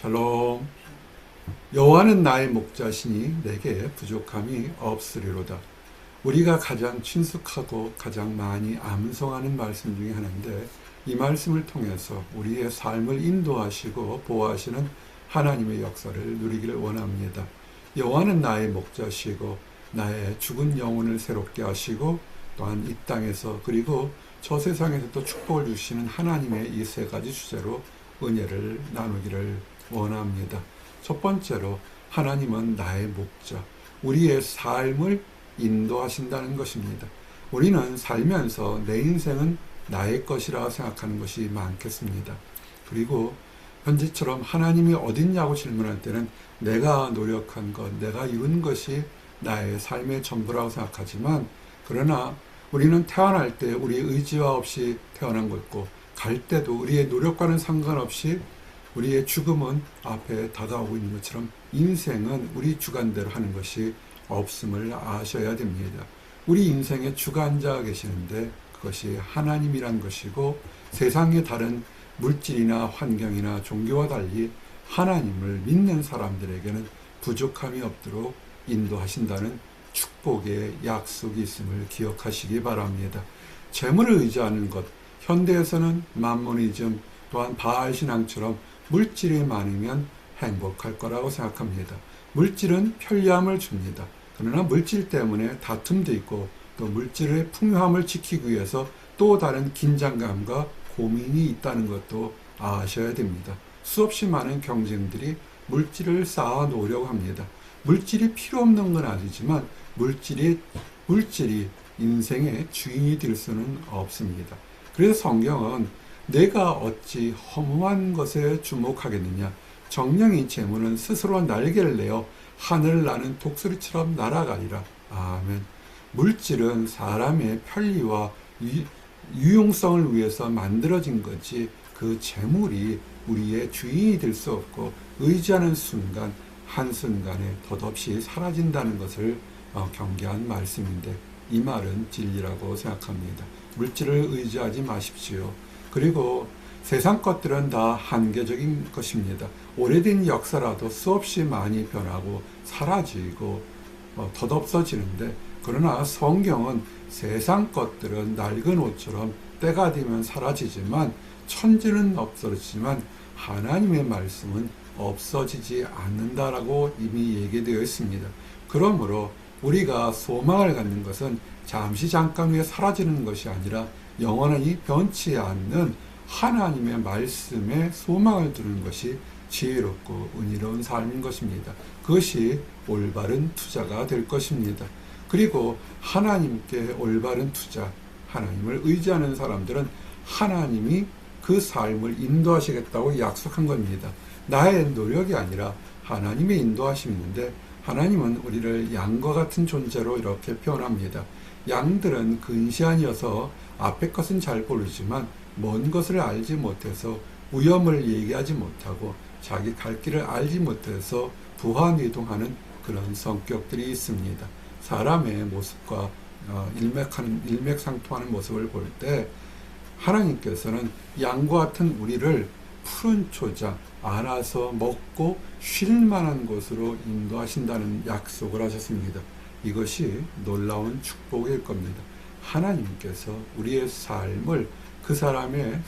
샬롬. 여호와는 나의 목자시니 내게 부족함이 없으리로다. 우리가 가장 친숙하고 가장 많이 암송하는 말씀 중에 하나인데, 이 말씀을 통해서 우리의 삶을 인도하시고 보호하시는 하나님의 역사를 누리기를 원합니다. 여호와는 나의 목자시고 나의 죽은 영혼을 새롭게 하시고, 또한 이 땅에서 그리고 저 세상에서도 축복을 주시는 하나님의 이 세 가지 주제로 은혜를 나누기를 원합니다. 첫 번째로, 하나님은 나의 목자, 우리의 삶을 인도하신다는 것입니다. 우리는 살면서 내 인생은 나의 것이라 생각하는 것이 많겠습니다. 그리고 현재처럼 하나님이 어딨냐고 질문할 때는 내가 노력한 것, 내가 이룬 것이 나의 삶의 전부라고 생각하지만, 그러나 우리는 태어날 때 우리의 의지와 없이 태어난 것고, 갈 때도 우리의 노력과는 상관없이 우리의 죽음은 앞에 다가오고 있는 것처럼 인생은 우리 주관대로 하는 것이 없음을 아셔야 됩니다. 우리 인생에 주관자가 계시는데 그것이 하나님이란 것이고, 세상의 다른 물질이나 환경이나 종교와 달리 하나님을 믿는 사람들에게는 부족함이 없도록 인도하신다는 축복의 약속이 있음을 기억하시기 바랍니다. 재물을 의지하는 것, 현대에서는 만모니즘 또한 바알신앙처럼 물질이 많으면 행복할 거라고 생각합니다. 물질은 편리함을 줍니다. 그러나 물질 때문에 다툼도 있고, 또 물질의 풍요함을 지키기 위해서 또 다른 긴장감과 고민이 있다는 것도 아셔야 됩니다. 수없이 많은 경쟁들이 물질을 쌓아 놓으려고 합니다. 물질이 필요 없는 건 아니지만 물질이 인생의 주인이 될 수는 없습니다. 그래서 성경은 내가 어찌 허무한 것에 주목하겠느냐, 정령이 재물은 스스로 날개를 내어 하늘을 나는 독수리처럼 날아가리라. 아멘. 물질은 사람의 편리와 유용성을 위해서 만들어진 거지, 그 재물이 우리의 주인이 될 수 없고, 의지하는 순간 한순간에 덧없이 사라진다는 것을 경계한 말씀인데, 이 말은 진리라고 생각합니다. 물질을 의지하지 마십시오. 그리고 세상 것들은 다 한계적인 것입니다. 오래된 역사라도 수없이 많이 변하고 사라지고 덧없어지는데, 그러나 성경은 세상 것들은 낡은 옷처럼 때가 되면 사라지지만, 천지는 없어지지만 하나님의 말씀은 없어지지 않는다라고 이미 얘기되어 있습니다. 그러므로 우리가 소망을 갖는 것은 잠시 잠깐 후에 사라지는 것이 아니라 영원히 변치 않는 하나님의 말씀에 소망을 두는 것이 지혜롭고 은혜로운 삶인 것입니다. 그것이 올바른 투자가 될 것입니다. 그리고 하나님께 올바른 투자, 하나님을 의지하는 사람들은 하나님이 그 삶을 인도하시겠다고 약속한 겁니다. 나의 노력이 아니라 하나님의 인도하심인데, 하나님은 우리를 양과 같은 존재로 이렇게 표현합니다. 양들은 근시안이어서 앞의 것은 잘 모르지만 먼 것을 알지 못해서 위험을 얘기하지 못하고, 자기 갈 길을 알지 못해서 부하뇌동하는 그런 성격들이 있습니다. 사람의 모습과 일맥상통하는 모습을 볼 때 하나님께서는 양과 같은 우리를 푸른 초장, 알아서 먹고 쉴 만한 곳으로 인도하신다는 약속을 하셨습니다. 이것이 놀라운 축복일 겁니다. 하나님께서 우리의 삶을 그 사람의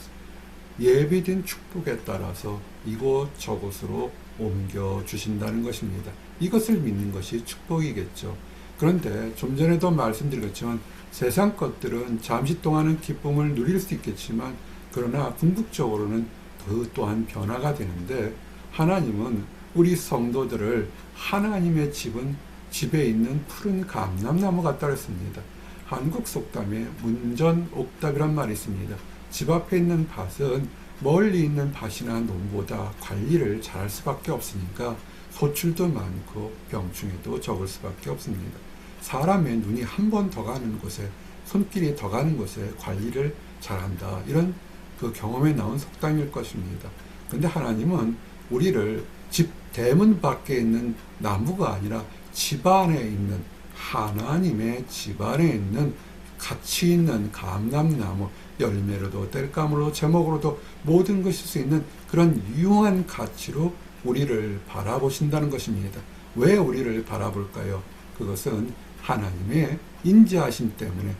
예비된 축복에 따라서 이곳저곳으로 옮겨주신다는 것입니다. 이것을 믿는 것이 축복이겠죠. 그런데 좀 전에도 말씀드렸지만, 세상 것들은 잠시 동안은 기쁨을 누릴 수 있겠지만, 그러나 궁극적으로는 그 또한 변화가 되는데, 하나님은 우리 성도들을 하나님의 집에 있는 푸른 감람나무 같다 그랬습니다. 한국 속담에 문전옥답이란 말이 있습니다. 집 앞에 있는 밭은 멀리 있는 밭이나 논보다 관리를 잘할 수밖에 없으니까 소출도 많고 병충해도 적을 수밖에 없습니다. 사람의 눈이 한 번 더 가는 곳에, 손길이 더 가는 곳에 관리를 잘한다, 이런 그 경험에 나온 속담일 것입니다. 근데 하나님은 우리를 집 대문 밖에 있는 나무가 아니라 집 안에 있는, 하나님의 집 안에 있는 가치 있는 감람나무, 열매로도 뗄감으로 제목으로도 모든 것일 수 있는 그런 유용한 가치로 우리를 바라보신다는 것입니다. 왜 우리를 바라볼까요? 그것은 하나님의 인자하심 때문에,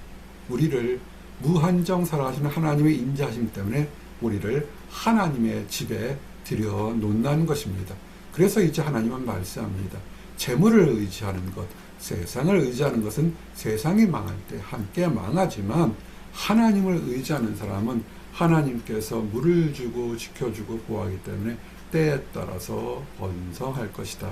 우리를 무한정 사랑하시는 하나님의 인자하심 때문에 우리를 하나님의 집에 들여놓는다는 것입니다. 그래서 이제 하나님은 말씀합니다. 재물을 의지하는 것, 세상을 의지하는 것은 세상이 망할 때 함께 망하지만, 하나님을 의지하는 사람은 하나님께서 물을 주고 지켜주고 보호하기 때문에 때에 따라서 번성할 것이다.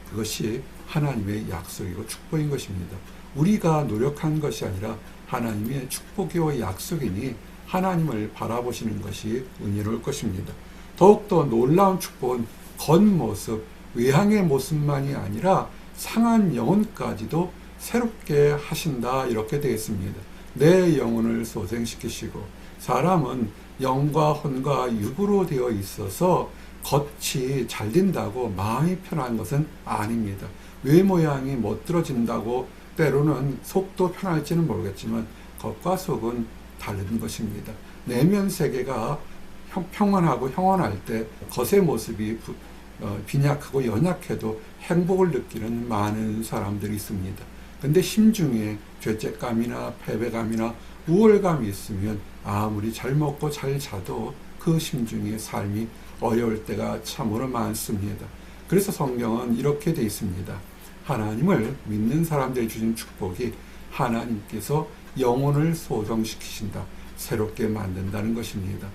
그것이 하나님의 약속이고 축복인 것입니다. 우리가 노력한 것이 아니라 하나님의 축복이요 약속이니 하나님을 바라보시는 것이 은혜로울 것입니다. 더욱더 놀라운 축복은 겉모습, 외향의 모습만이 아니라 상한 영혼까지도 새롭게 하신다, 이렇게 되어 있습니다. 내 영혼을 소생시키시고, 사람은 영과 혼과 육으로 되어 있어서 겉이 잘 된다고 마음이 편한 것은 아닙니다. 외모양이 멋들어진다고 때로는 속도 편할지는 모르겠지만 겉과 속은 다른 것입니다. 내면 세계가 평안하고 형언할 때 겉의 모습이 빈약하고 연약해도 행복을 느끼는 많은 사람들이 있습니다. 근데 심중에 죄책감이나 패배감이나 우월감이 있으면 아무리 잘 먹고 잘 자도 그 심중의 삶이 어려울 때가 참으로 많습니다. 그래서 성경은 이렇게 되어 있습니다. 하나님을 믿는 사람들이 주신 축복이 하나님께서 영혼을 소성시키신다, 새롭게 만든다는 것입니다.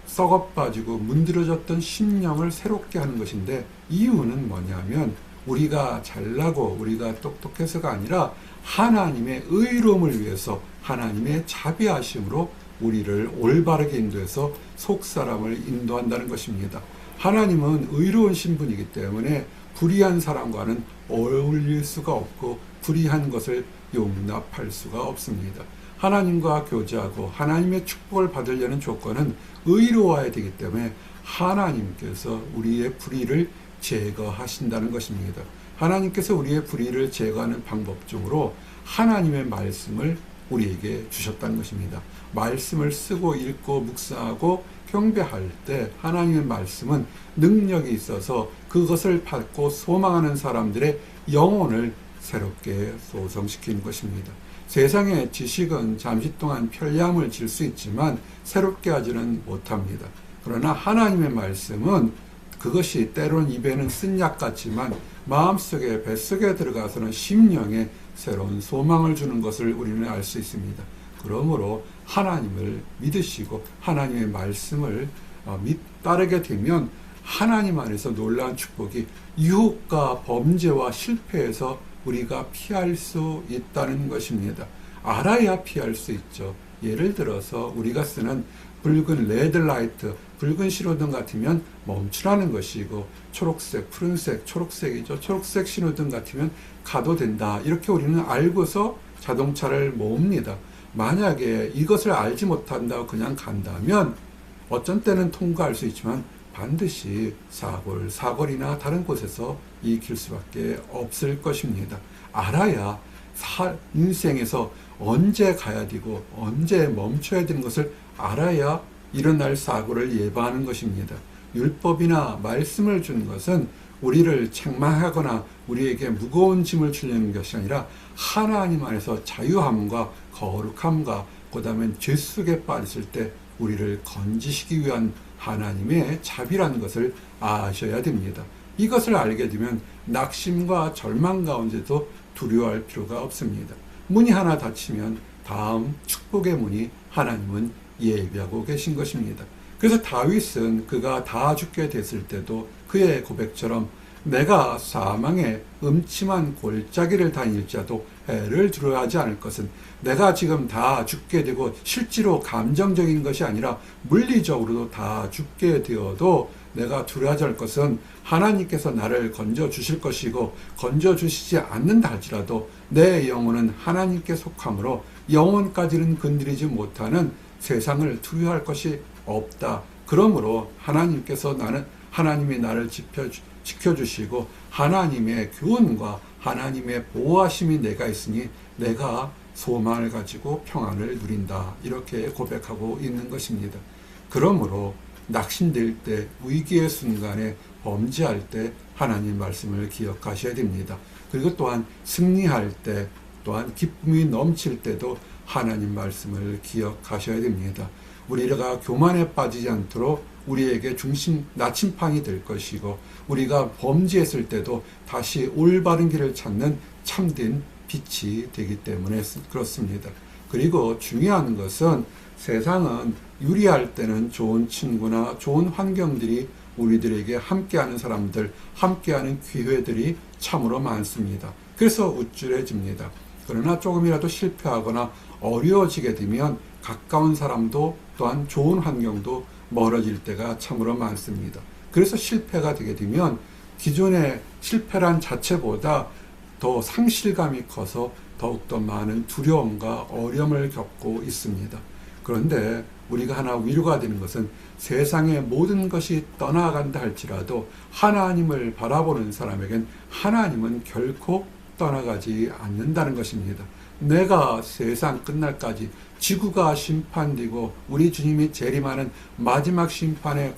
썩어 빠지고 문드러졌던 심령을 새롭게 하는 것인데, 이유는 뭐냐면 우리가 잘나고 우리가 똑똑해서가 아니라 하나님의 의로움을 위해서 하나님의 자비하심으로 우리를 올바르게 인도해서 속사람을 인도한다는 것입니다. 하나님은 의로운 신분이기 때문에 불의한 사람과는 어울릴 수가 없고 불의한 것을 용납할 수가 없습니다. 하나님과 교제하고 하나님의 축복을 받으려는 조건은 의로워야 되기 때문에 하나님께서 우리의 불의를 제거하신다는 것입니다. 하나님께서 우리의 불의를 제거하는 방법 중으로 하나님의 말씀을 우리에게 주셨다는 것입니다. 말씀을 쓰고 읽고 묵상하고 경배할 때 하나님의 말씀은 능력이 있어서 그것을 받고 소망하는 사람들의 영혼을 새롭게 소성시키는 것입니다. 세상의 지식은 잠시 동안 편리함을 줄 수 있지만 새롭게 하지는 못합니다. 그러나 하나님의 말씀은 그것이 때로는 입에는 쓴 약 같지만 마음속에 뱃속에 들어가서는 심령에 새로운 소망을 주는 것을 우리는 알 수 있습니다. 그러므로 하나님을 믿으시고 하나님의 말씀을 따르게 되면 하나님 안에서 놀라운 축복이 유혹과 범죄와 실패에서 우리가 피할 수 있다는 것입니다. 알아야 피할 수 있죠. 예를 들어서 우리가 쓰는 붉은 레드라이트, 붉은 신호등 같으면 멈추라는 것이고, 초록색, 푸른색, 초록색이죠. 초록색 신호등 같으면 가도 된다. 이렇게 우리는 알고서 자동차를 모읍니다. 만약에 이것을 알지 못한다고 그냥 간다면 어쩐 때는 통과할 수 있지만 반드시 사거리나 다른 곳에서 익힐 수밖에 없을 것입니다. 알아야 인생에서 언제 가야 되고 언제 멈춰야 되는 것을 알아야 일어날 사고를 예방하는 것입니다. 율법이나 말씀을 준 것은 우리를 책망하거나 우리에게 무거운 짐을 주려는 것이 아니라 하나님 안에서 자유함과 거룩함과 그 다음에 죄 속에 빠졌을 때 우리를 건지시기 위한 하나님의 자비라는 것을 아셔야 됩니다. 이것을 알게 되면 낙심과 절망 가운데도 두려워할 필요가 없습니다. 문이 하나 닫히면 다음 축복의 문이 하나님은 예비하고 계신 것입니다. 그래서 다윗은 그가 다 죽게 됐을 때도 그의 고백처럼 내가 사망의 음침한 골짜기를 다닐지라도 해를 두려워하지 않을 것은, 내가 지금 다 죽게 되고 실제로 감정적인 것이 아니라 물리적으로도 다 죽게 되어도 내가 두려워하지 않을 것은 하나님께서 나를 건져주실 것이고, 건져주시지 않는다 할지라도 내 영혼은 하나님께 속함으로 영혼까지는 건드리지 못하는 세상을 두려워할 것이 없다. 그러므로 하나님이 나를 지켜주시고 하나님의 교훈과 하나님의 보호하심이 내가 있으니 내가 소망을 가지고 평안을 누린다. 이렇게 고백하고 있는 것입니다. 그러므로 낙심될 때, 위기의 순간에 범죄할 때 하나님 말씀을 기억하셔야 됩니다. 그리고 또한 승리할 때, 또한 기쁨이 넘칠 때도 하나님 말씀을 기억하셔야 됩니다. 우리가 교만에 빠지지 않도록 우리에게 나침판이 될 것이고, 우리가 범죄했을 때도 다시 올바른 길을 찾는 참된 빛이 되기 때문에 그렇습니다. 그리고 중요한 것은 세상은 유리할 때는 좋은 친구나 좋은 환경들이 우리들에게 함께하는 사람들, 함께하는 기회들이 참으로 많습니다. 그래서 우쭐해집니다. 그러나 조금이라도 실패하거나 어려워지게 되면 가까운 사람도 또한 좋은 환경도 멀어질 때가 참으로 많습니다. 그래서 실패가 되게 되면 기존의 실패란 자체보다 더 상실감이 커서 더욱더 많은 두려움과 어려움을 겪고 있습니다. 그런데 우리가 하나 위로가 되는 것은 세상의 모든 것이 떠나간다 할지라도 하나님을 바라보는 사람에겐 하나님은 결코 떠나가지 않는다는 것입니다. 내가 세상 끝날까지 지구가 심판되고 우리 주님이 재림하는 마지막 심판에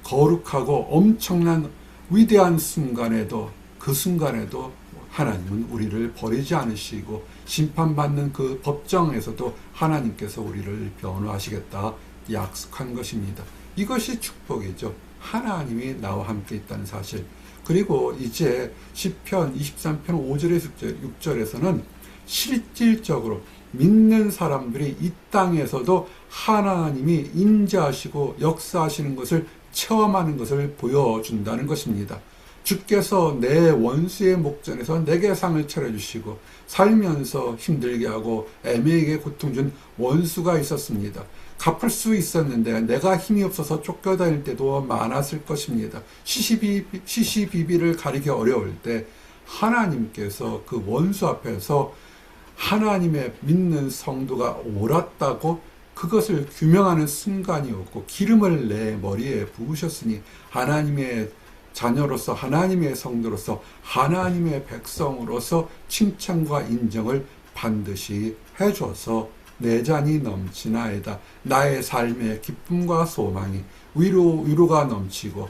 거룩하고 엄청난 위대한 순간에도, 그 순간에도 하나님은 우리를 버리지 않으시고 심판받는 그 법정에서도 하나님께서 우리를 변호하시겠다 약속한 것입니다. 이것이 축복이죠. 하나님이 나와 함께 있다는 사실. 그리고 이제 시편 23편 5절에서 6절에서는 실질적으로 믿는 사람들이 이 땅에서도 하나님이 인자하시고 역사하시는 것을 체험하는 것을 보여준다는 것입니다. 주께서 내 원수의 목전에서 내게 상을 차려주시고 살면서 힘들게 하고 애매하게 고통 준 원수가 있었습니다. 갚을 수 있었는데 내가 힘이 없어서 쫓겨다닐 때도 많았을 것입니다. 시시비비를 가리기 어려울 때 하나님께서 그 원수 앞에서 하나님의 믿는 성도가 옳았다고 그것을 규명하는 순간이었고, 기름을 내 머리에 부으셨으니 하나님의 자녀로서, 하나님의 성도로서, 하나님의 백성으로서 칭찬과 인정을 반드시 해줘서 내 잔이 넘치나이다. 나의 삶의 기쁨과 소망이 위로가 넘치고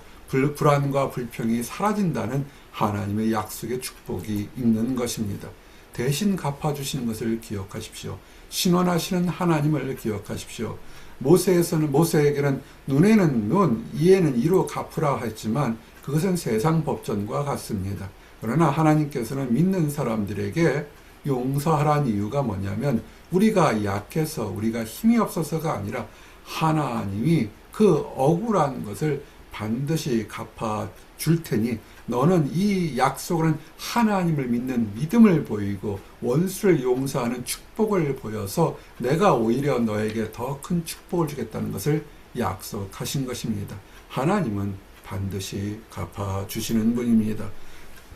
불안과 불평이 사라진다는 하나님의 약속의 축복이 있는 것입니다. 대신 갚아주시는 것을 기억하십시오. 신원하시는 하나님을 기억하십시오. 모세에게는 눈에는 눈, 이에는 이로 갚으라 했지만 그것은 세상 법전과 같습니다. 그러나 하나님께서는 믿는 사람들에게 용서하라는 이유가 뭐냐면 우리가 약해서, 우리가 힘이 없어서가 아니라 하나님이 그 억울한 것을 반드시 갚아줄 테니 너는 이 약속은 하나님을 믿는 믿음을 보이고 원수를 용서하는 축복을 보여서 내가 오히려 너에게 더 큰 축복을 주겠다는 것을 약속하신 것입니다. 하나님은 반드시 갚아주시는 분입니다.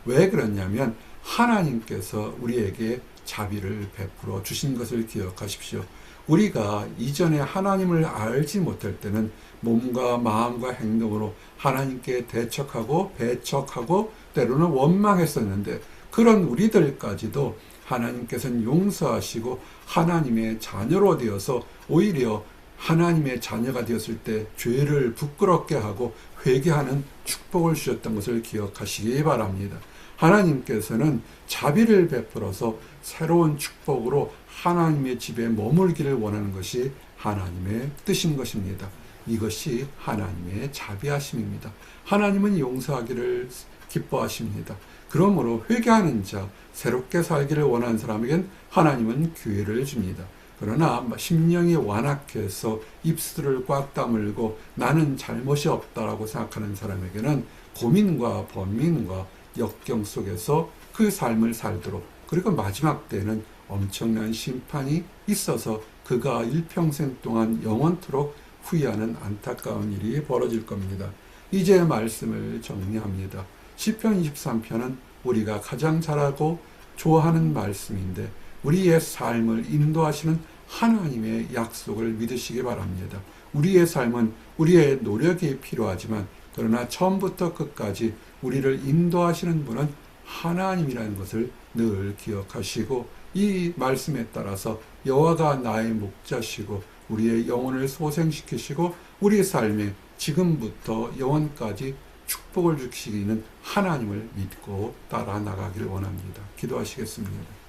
왜 그러냐면 하나님께서 우리에게 자비를 베풀어 주신 것을 기억하십시오. 우리가 이전에 하나님을 알지 못할 때는 몸과 마음과 행동으로 하나님께 대척하고 배척하고 때로는 원망했었는데, 그런 우리들까지도 하나님께서는 용서하시고 하나님의 자녀로 되어서 오히려 하나님의 자녀가 되었을 때 죄를 부끄럽게 하고 회개하는 축복을 주셨던 것을 기억하시기 바랍니다. 하나님께서는 자비를 베풀어서 새로운 축복으로 하나님의 집에 머물기를 원하는 것이 하나님의 뜻인 것입니다. 이것이 하나님의 자비하심입니다. 하나님은 용서하기를 기뻐하십니다. 그러므로 회개하는 자, 새롭게 살기를 원하는 사람에겐 하나님은 기회를 줍니다. 그러나 심령이 완악해서 입술을 꽉 다물고 나는 잘못이 없다라고 생각하는 사람에게는 고민과 번민과 역경 속에서 그 삶을 살도록, 그리고 마지막 때는 엄청난 심판이 있어서 그가 일평생 동안 영원토록 후회하는 안타까운 일이 벌어질 겁니다. 이제 말씀을 정리합니다. 시편 23편은 우리가 가장 잘하고 좋아하는 말씀인데 우리의 삶을 인도하시는 하나님의 약속을 믿으시기 바랍니다. 우리의 삶은 우리의 노력이 필요하지만 그러나 처음부터 끝까지 우리를 인도하시는 분은 하나님이라는 것을 늘 기억하시고, 이 말씀에 따라서 여호와가 나의 목자시고 우리의 영혼을 소생시키시고 우리 삶에 지금부터 영원까지 축복을 주시기는 하나님을 믿고 따라 나가길 원합니다. 기도하시겠습니다.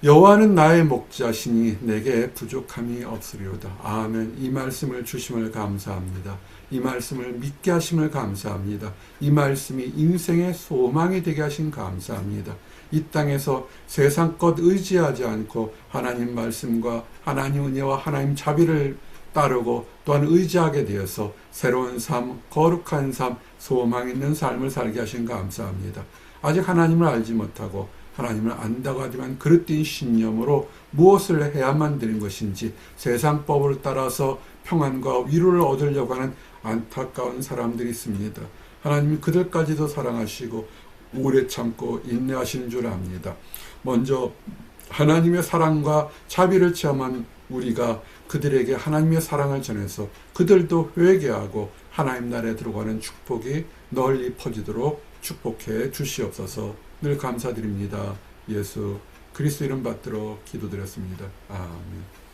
여호와는 나의 목자시니 내게 부족함이 없으리로다. 아멘. 이 말씀을 주심을 감사합니다. 이 말씀을 믿게 하심을 감사합니다. 이 말씀이 인생의 소망이 되게 하신 감사합니다. 이 땅에서 세상 것 의지하지 않고 하나님 말씀과 하나님 은혜와 하나님 자비를 따르고 또한 의지하게 되어서 새로운 삶, 거룩한 삶, 소망 있는 삶을 살게 하신 감사합니다. 아직 하나님을 알지 못하고 하나님을 안다고 하지만 그릇된 신념으로 무엇을 해야만 되는 것인지 세상 법을 따라서 평안과 위로를 얻으려고 하는 안타까운 사람들이 있습니다. 하나님이 그들까지도 사랑하시고 오래 참고 인내하시는 줄 압니다. 먼저 하나님의 사랑과 자비를 체험한 우리가 그들에게 하나님의 사랑을 전해서 그들도 회개하고 하나님 나라에 들어가는 축복이 널리 퍼지도록 축복해 주시옵소서. 늘 감사드립니다. 예수 그리스도 이름 받들어 기도드렸습니다. 아멘.